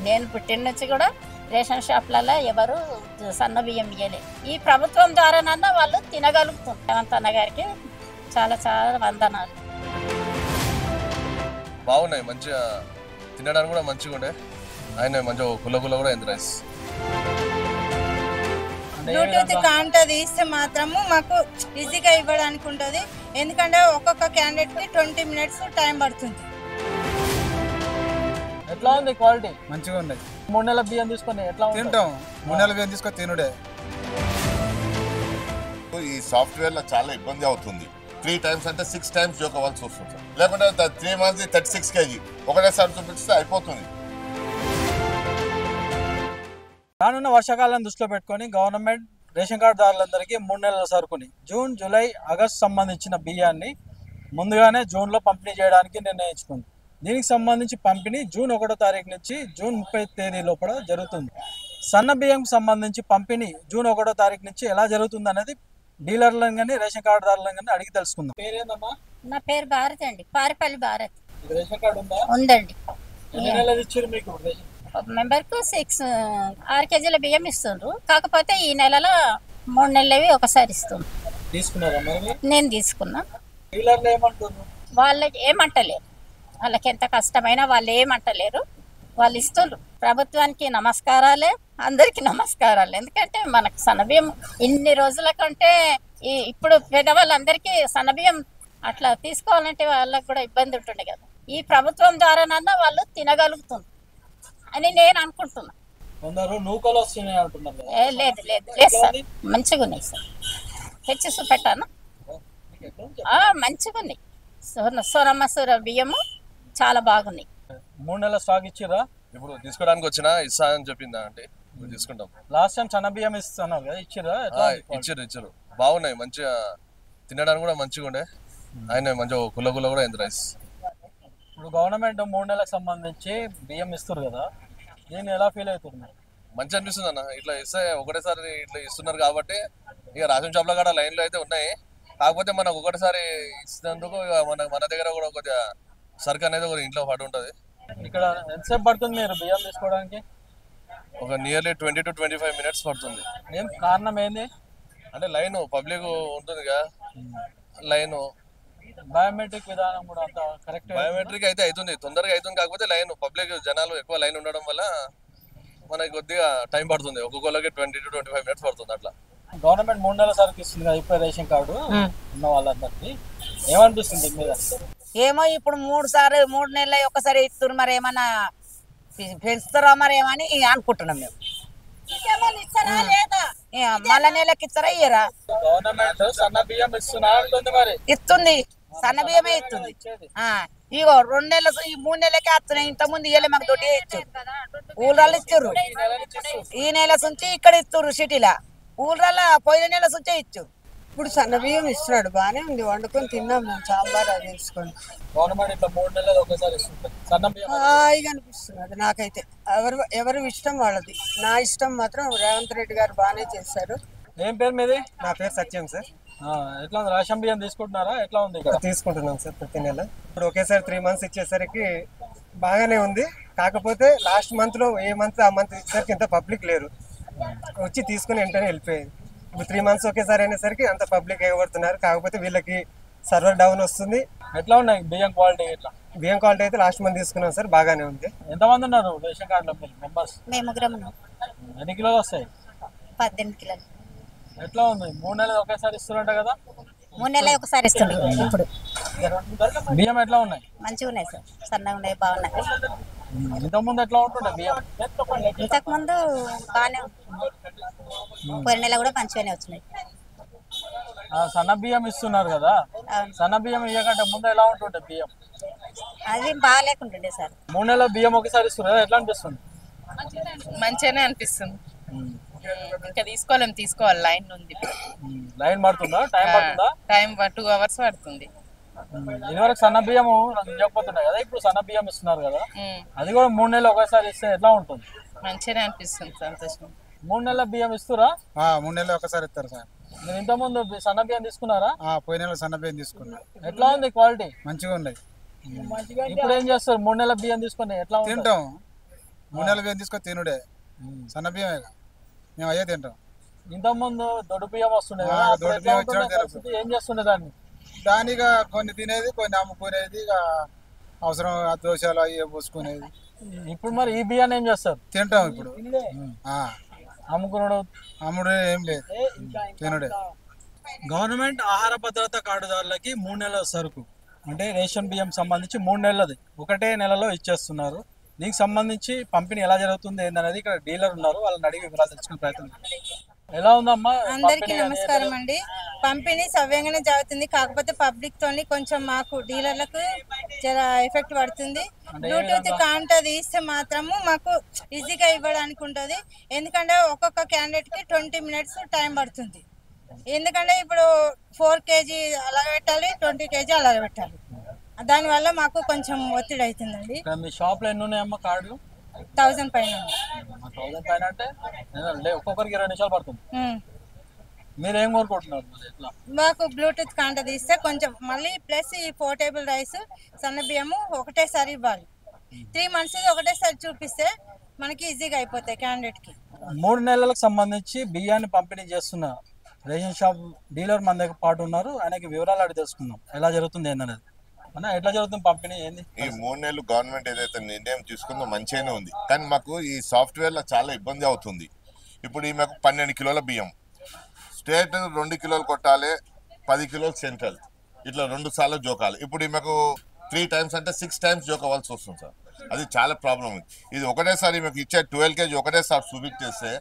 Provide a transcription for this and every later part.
నేను పుట్టిన నుంచి కూడా రేషన్ షాప్లలో ఎవరు సన్న బియ్యం ఇయ్యలే. ఈ ప్రభుత్వం ద్వారానన్నా వాళ్ళు తినగలుగుతారు. రేవంత్ అన్న గారికి చాలా చాలా వందనాలు. బాగున్నాయి, మంచిగా తినడానికి కూడా మంచిగా ఉండే. ఆయన మంచిగా గుల్ల కూడా అయింది రైస్. బ్లూటూత్ కాంటా తీస్తే మాత్రము మాకు ఈజీగా ఇవ్వడానికి ఉంటుంది. ఎందుకంటే ఒక్కొక్క క్యాండిడేట్ కి 20 minutes టైం పడుతుంది. ఎట్లా ఉంది క్వాలిటీ? మంచిగా ఉంది. 3 నెలల బియ్యం తీసుకొని ఎట్లా తింటాం? 3 నెలల బియ్యం తీసుకొని తినుడే. ఈ సాఫ్ట్వేర్ లో చాలా ఇబ్బంది అవుతుంది. 3 times అంటే 6 times జోకవలసి వస్తుంది. లేకుంటే 3 months 36 kg ఒకటేసారి చూపిస్తే అయిపోతుంది. రానున్న వర్షాకాలం దృష్టిలో పెట్టుకొని గవర్నమెంట్ రేషన్ కార్డుదారులందరికీ 3 నెలల సరుకుని జూన్, జూలై, ఆగస్టు సంబంధించిన బియ్యాన్ని ముందుగానే జూన్లో పంపిణీ చేయడానికి నిర్ణయించుకుంది. దీనికి సంబంధించి పంపిణీ జూన్ 1వ తారీఖు నుంచి జూన్ 30వ తేదీ లోపల జరుగుతుంది. సన్న బియ్యంకు సంబంధించి పంపిణీ జూన్ 1వ తారీఖు నుంచి ఎలా జరుగుతుంది అనేది డీలర్లను కానీ రేషన్ కార్డుదారులను కానీ అడిగి తెలుసుకుందాం. పేరేందమ్మా? నా పేరు భారత్ అండి, పారిపల్లి భారత్. రేషన్ కార్డు ఉందా? ఉందండి. ఎన్ని నెలలు ఇచ్చారు మీకు? మెంబర్కు 6 kgల బియ్యం ఇస్తుండ్రు. కాకపోతే ఈ నెలలో 3 నెలలవి ఒకసారి ఇస్తుండ్రు. తీసుకున్నారా మరి? నేను తీసుకున్నా. డీలర్లు ఏమంటున్నారు? వాళ్ళకి ఏమంటలేరు. వాళ్ళకి ఎంత కష్టమైనా వాళ్ళు ఏమంటలేరు, వాళ్ళు ఇస్తుండ్రు. ప్రభుత్వానికి నమస్కారాలే, అందరికి నమస్కారాలు. ఎందుకంటే మనకు సన్నబియ్యం ఇన్ని రోజుల కంటే ఇప్పుడు పేదవాళ్ళందరికీ సన్నబియ్యం అట్లా తీసుకోవాలంటే వాళ్ళకి కూడా ఇబ్బంది ఉంటుండే కదా. ఈ ప్రభుత్వం ద్వారానన్నా వాళ్ళు తినగలుగుతుంది అని నేను అనుకుంటున్నా. కొందరు నూకలు వస్తున్నాయి అంటున్నారు. లేదు లేదు లేదు సార్, మంచిగా ఉన్నాయి సార్. తెచ్చి చూపెట్టాను, మంచిగా ఉన్నాయి. సోనమసూర బియ్యము చాలా బాగున్నాయి. 3 నెలల స్టాక్ ఇచ్చిరా? ఇప్పుడు తీసుకోవడానికి వచ్చినా ఇస్తా అని చెప్పిందా అంటే తీసుకుంటాం. లాస్ట్ టైం సన్న బియ్యం ఇస్తున్నారు కదా, ఇచ్చిరా? ఇచ్చారు. బాగున్నాయి, మంచిగా తినడానికి కూడా మంచిగా ఉండే. ఆయన మంచిగా గుల్ల కూడా అయింది రైస్. ఇప్పుడు గవర్నమెంట్ 3 నెలలకు సంబంధించి బియ్యం ఇస్తారు కదా, దీన్ని ఎలా ఫీల్ అవుతుంది? మంచి అనిపిస్తుంది అన్న. ఇట్లా ఇస్తే ఒకటేసారి ఇట్లా ఇస్తున్నారు కాబట్టి ఇక రేషన్ షాప్లో కూడా లైన్లు అయితే ఉన్నాయి. కాకపోతే మనకు ఒకటిసారి ఇచ్చినందుకు మన దగ్గర కూడా కొద్దిగా సరుకు అనేది ఒక ఇంట్లో పడి ఉంటుంది. ఇక్కడ ఎంతసేపు పడుతుంది మీరు బియ్యం తీసుకోవడానికి? ఒక నియర్లీ 20 to 25 minutes పడుతుంది. ఏం కారణం ఏంది? అంటే లైన్ పబ్లిక్ ఉంటుంది కదా, లైన్ బయోమెట్రిక్ విధానం కూడా అంత కరెక్ట్. బయోమెట్రిక్ అయితే అవుతుంది, తొందరగా అవుతుంది. కాకపోతే లైన్ పబ్లిక్ జనాలు ఎక్కువ లైన్ ఉండడం వల్ల మనకి కొద్దిగా టైం పడుతుంది. ఒక్కొక్కరికి 20 to 25 minutes పడుతుంది. అట్లా గవర్నమెంట్ 3 నెలల సరుకు ఇస్తుంది కదా, ఇప్పుడు రేషన్ కార్డు ఉన్న వాళ్ళందరికీ ఏమనిపిస్తుంది మీద? ఏమో ఇప్పుడు 3 నెలలు ఒకసారి ఇస్తున్నారు. మరి ఏమన్నా పెంచుతారా మరి ఏమని అనుకుంటున్నాం మేము. మళ్ళా నెలకి ఇస్తారా ఇయ్యరా? గవర్నమెంట్ సన్న బియ్యం ఇస్తున్నా అంటుంది, మరి ఇస్తుంది. సన్న బియ్యమే ఇస్తుంది. ఇగో 2 నెలలు ఈ 3 నెలలకే వస్తున్నాయి. ఇంత ముందు ఇయ్యలే, మాకు దొడ్డి ఇచ్చారు. ఊళ్ళలో ఇచ్చారు. ఈ నెల నుంచి ఇక్కడ ఇస్తారు సిటీలా. ఊళ్ళలో పోయిన నెల నుంచే ఇచ్చారు. ఇప్పుడు సన్న బియ్యం ఇస్తున్నాడు, బాగానే ఉంది. వండుకొని తిన్నాం మేము, సాంబార్ అది వేసుకొని. గవర్నమెంట్ ఇట్లా 3 నెలలు ఒకసారి ఇస్తుంది సన్న బియ్యం. హాయిగా అనిపిస్తుంది నాకైతే. ఎవరి ఇష్టం వాళ్ళది. నా ఇష్టం మాత్రం రేవంత్ రెడ్డి గారు బాగానే చేశారు. ఏం పేరు మీది? నా పేరు సత్యం సార్. ఎట్లా ఉంది? రేషన్ బియ్యం తీసుకుంటున్నారా? ఎట్లా ఉంది? తీసుకుంటున్నాం సార్ ప్రతి నెల. ఇప్పుడు ఒకేసారి 3 months ఇచ్చేసరికి బాగానే ఉంది. కాకపోతే లాస్ట్ మంత్లో ఏ మంత్ ఆ మంత్ ఇచ్చేసరికి ఇంత పబ్లిక్ లేరు, వచ్చి తీసుకుని వెంటనే వెళ్ళిపోయేది. ఇప్పుడు 3 months ఒకేసారి అయినసరికి అంత పబ్లిక్ ఎగబడుతున్నారు. కాకపోతే వీళ్ళకి సర్వర్ డౌన్ వస్తుంది. ఎట్లా ఉన్నాయి బియ్యం క్వాలిటీ? ఎట్లా బియ్యం క్వాలిటీ అయితే లాస్ట్ మంత్ తీసుకున్నాం సార్, బాగానే ఉంది. ఎంతమంది ఉన్నారు రేషన్ కార్డులో మెంబర్స్? మేము ముగ్గురం. ఎన్ని కిలోలు వస్తాయి? 18 కిలోలు. ఎట్లా ఉంది? 3 నెలలు ఒకేసారి ఇస్తున్నట్ట కదా? 3 నెలలే ఒకసారి ఇస్తుండ్రు. ఇప్పుడు బియ్యం ఎట్లా ఉన్నాయి? మంచిగా ఉన్నాయి సార్, సన్నగా ఉన్నాయి, బాగున్నాయి. ఇంతకుముందు ఎట్లా ఉంటుండే బియ్యం? ఇంతకుముందు బాగానే పోయిన నెల కూడా మంచిగానే వచ్చినాయి. సన్న బియ్యం ఇస్తున్నారు కదా, సన్న బియ్యం ఇవ్వకంటే ముందు ఎలా ఉంటుండే బియ్యం? అది బాగా లేకుంటుండే సార్. 3 నెలల బియ్యం ఒకసారి ఇస్తున్నారు కదా, ఎట్లా అనిపిస్తుంది? మంచిగానే అనిపిస్తుంది. ఇంకా తీసుకోవాలి, లైన్ ఉంది. లైన్ పడుతుందా? టైం పడుతుందా? టైం 2 hours పడుతుంది. ఇదివరకు సన్న బియ్యము ఇవ్వకపోతున్నాయి కదా, ఇప్పుడు సన్న బియ్యం ఇస్తున్నారు కదా, అది కూడా 3 నెలలు ఒకసారి ఇస్తే ఎట్లా ఉంటుంది? మంచిగానే అనిపిస్తుంది, సంతోషం. 3 నెలల బియ్యం ఇస్తురా? 3 నెలలు ఒకసారి ఇస్తారు సార్. మీరు ఇంతకుముందు సన్న బియ్యం తీసుకున్నారా? పోయిన నెల సన్న బియ్యం తీసుకున్నా. ఎట్లా ఉంది క్వాలిటీ? మంచిగా ఉన్నాయి. ఇప్పుడు ఏం చేస్తారు? 3 నెలల బియ్యం తీసుకుని ఎట్లా తింటాం? 3 నెలల బియ్యం తీసుకొని తినుడే సన్న బియ్యమే మేము అయ్యే తింటాం. ఇంతకుముందు దొడ్డు బియ్యం వస్తుండే కదా, ఆ, అప్పుడు దొడ్డు ఎట్లా బియ్యం ఉంటుండే వచ్చినప్పుడు పరిస్థితి? ఏం చేస్తుండే దాన్ని? దానిగా కొన్ని తినేది కొన్ని అమ్ముకునేది, ఇక అవసరం దోశలు అవి పోసుకునేది. ఇప్పుడు మరి ఈ బియ్యాన్ని ఏం చేస్తారు? తింటాం ఇప్పుడు. అమ్ముకున్నాడు అమ్ముడు ఏం లేదు, తినుడే. గవర్నమెంట్ ఆహార భద్రత కార్డుదారులకి 3 నెలల సరుకు అంటే రేషన్ బియ్యం సంబంధించి 3 నెలలది ఒకటే నెలలో ఇచ్చేస్తున్నారు. దీనికి సంబంధించి పంపిణీ ఎలా జరుగుతుంది ఏందనేది ఇక్కడ డీలర్ ఉన్నారు, వాళ్ళని అడిగి వివరాలు తెలుసుకునే ప్రయత్నం చేద్దాం. ఎలా ఉందమ్మా? అందరికీ నమస్కారం అండి. పంపిణీ సవ్యంగానే జరుగుతుంది, కాకపోతే పబ్లిక్ తోని కొంచెం మాకు డీలర్లకు చాలా ఎఫెక్ట్ పడుతుంది. బ్లూటూత్ కాంట తీస్తే మాత్రము మాకు ఈజీగా ఇవ్వడానికి ఉంటుంది. ఎందుకంటే ఒక్కొక్క క్యాండిడేట్ కి 20 minutes టైం పడుతుంది. ఎందుకంటే ఇప్పుడు 4 kg అలాగ పెట్టాలి, 20 kg అలాగ పెట్టాలి. దానివల్ల మాకు కొంచెం ఒత్తిడి అవుతుందండి. మీ షాప్ లో ఎన్ని ఉన్నాయమ్మా కార్డులు? 1000 పైన. 1000 పైన అంటే ఒక్కొక్కరికి 20 నిమిషాలు పడుతుంది. మీరు ఏం కోరుకుంటున్నారు? మాకు బ్లూటూత్ కాంట తీస్తే కొంచెం మళ్ళీ ప్లస్ ఈ పోర్టేబుల్ రైస్ సన్న బియ్యము ఒకటేసారి ఇవ్వాలి. 3 months ఒకటేసారి చూపిస్తే మనకి ఈజీగా అయిపోతాయి క్యాండిడేట్ కి. 3 నెలలకు సంబంధించి బియ్యాన్ని పంపిణీ చేస్తున్న రేషన్ షాప్ డీలర్ మన దగ్గర పాటు ఉన్నారు, ఆయనకి వివరాలు అడిగి తెలుసుకుందాం ఎలా జరుగుతుంది ఏందనేది. అన్న ఎట్లా జరుగుతుంది పంపిణీ ఏంది? ఈ 3 నెలలు గవర్నమెంట్ ఏదైతే నిర్ణయం తీసుకుందో మంచిగానే ఉంది, కానీ మాకు ఈ సాఫ్ట్వేర్లో చాలా ఇబ్బంది అవుతుంది. ఇప్పుడు ఈ మాకు 12 కిలోల బియ్యం స్టేట్ 2 కిలోలు కొట్టాలి, 10 కిలోలు సెంట్రల్, ఇట్లా 2 సార్లు జోకాలి. ఇప్పుడు ఈ మాకు 3 times అంటే 6 times జోకవలసి వస్తుంది సార్. అది చాలా ప్రాబ్లం ఉంది. ఇది ఒకటేసారి మీకు ఇచ్చే 12 kg ఒకటేసారి చూపించేస్తే,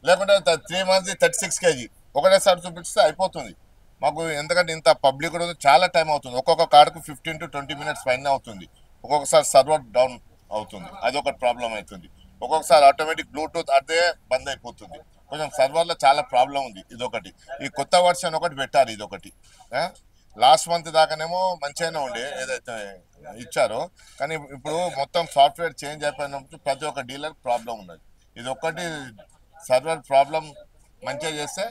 లేకుంటే 3 months 36 kg ఒకటేసారి చూపిస్తే అయిపోతుంది మాకు. ఎందుకంటే ఇంత పబ్లిక్ కూడా చాలా టైం అవుతుంది. ఒక్కొక్క కార్డుకు 15 to 20 minutes పైన అవుతుంది. ఒక్కొక్కసారి సర్వర్ డౌన్ అవుతుంది, అదొకటి ప్రాబ్లం అవుతుంది. ఒక్కొక్కసారి ఆటోమేటిక్ బ్లూటూత్ అదే బంద్ అయిపోతుంది. కొంచెం సర్వర్లో చాలా ప్రాబ్లం ఉంది. ఇదొకటి. ఈ కొత్త వర్షన్ ఒకటి పెట్టారు, ఇదొకటి. లాస్ట్ మంత్ దాకానేమో మంచిగానే ఉండే ఏదైతే ఇచ్చారో, కానీ ఇప్పుడు మొత్తం సాఫ్ట్వేర్ చేంజ్ అయిపోయినప్పుడు ప్రతి ఒక్క డీలర్ ప్రాబ్లం ఉన్నది. ఇది ఒక్కటి సర్వర్ ప్రాబ్లం మంచిగా చేస్తే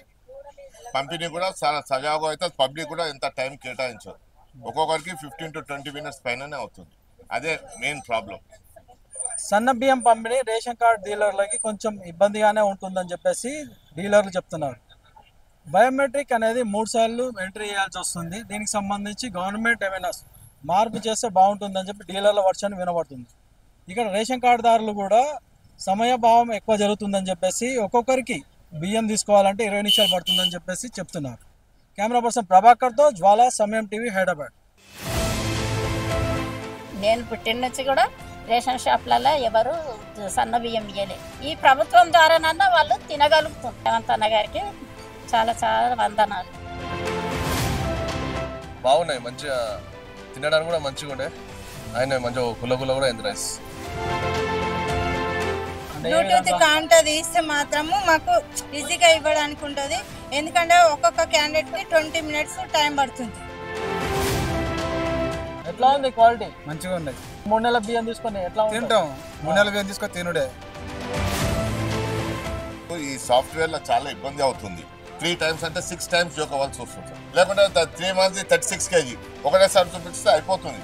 పంపిణీ కూడా చాలా సజావుగా అయితే పబ్లిక్ కూడా ఎంత టైం కేటాయించారు. ఒక్కొక్కరికి 15 to 20 minutes పైననే అవుతుంది. అదే మెయిన్ ప్రాబ్లం. సన్న బియ్యం పంపిణీ రేషన్ కార్డ్ డీలర్లకి కొంచెం ఇబ్బందిగానే ఉంటుందని చెప్పేసి డీలర్లు చెప్తున్నారు. బయోమెట్రిక్ అనేది 3 సార్లు ఎంట్రీ చేయాల్సి వస్తుంది. దీనికి సంబంధించి గవర్నమెంట్ ఏమైనా మార్పు చేస్తే బాగుంటుందని చెప్పి డీలర్ల వర్షన్ వినబడుతుంది. ఇక్కడ రేషన్ కార్డుదారులు కూడా సమయభావం ఎక్కువ జరుగుతుందని చెప్పేసి ఒక్కొక్కరికి బియ్యం తీసుకోవాలంటే 20 నిమిషాలు పడుతుందని చెప్పేసి చెప్తున్నారు. కెమెరా పర్సన్ ప్రభాకర్తో జ్వాల, సమయం టీవీ, హైదరాబాద్. నేను పుట్టిన నుంచి కూడా రేషన్ షాప్లలో ఎవరు సన్న బియ్యం ఇయ్యలే. ఈ ప్రభుత్వం ద్వారానన్నా వాళ్ళు తినగలుగుతారు. రేవంత్ అన్న గారికి చాలా చాలా వందనాలు. బాగున్నాయి, మంచిగా తినడానికి కూడా మంచిగా ఉండే. ఆయన మంచిగా కుల్ల కూడా ఎంత రైస్. బ్లూటూత్ కాంట తీస్తే మాత్రము మాకు ఈజీగా ఇవ్వడానికి ఉంటుంది. ఎందుకంటే ఒక్కొక్క క్యాండిడేట్ కి 20 minutes టైం పడుతుంది. ఎట్లా ఉంది క్వాలిటీ? మంచిగా ఉన్నాయి. 3 నెలల బియ్యం తీసుకొని ఎట్లా తింటాం. 3 నెలల బియ్యం తీసుకొని తినుడే. ఈ సాఫ్ట్వేర్లో చాలా ఇబ్బంది అవుతుంది. 3 times అంటే 6 times జోకవలసి వస్తుంది. లేకుంటే 3 months 36 kg ఒకటేసారి చూపిస్తే అయిపోతుంది.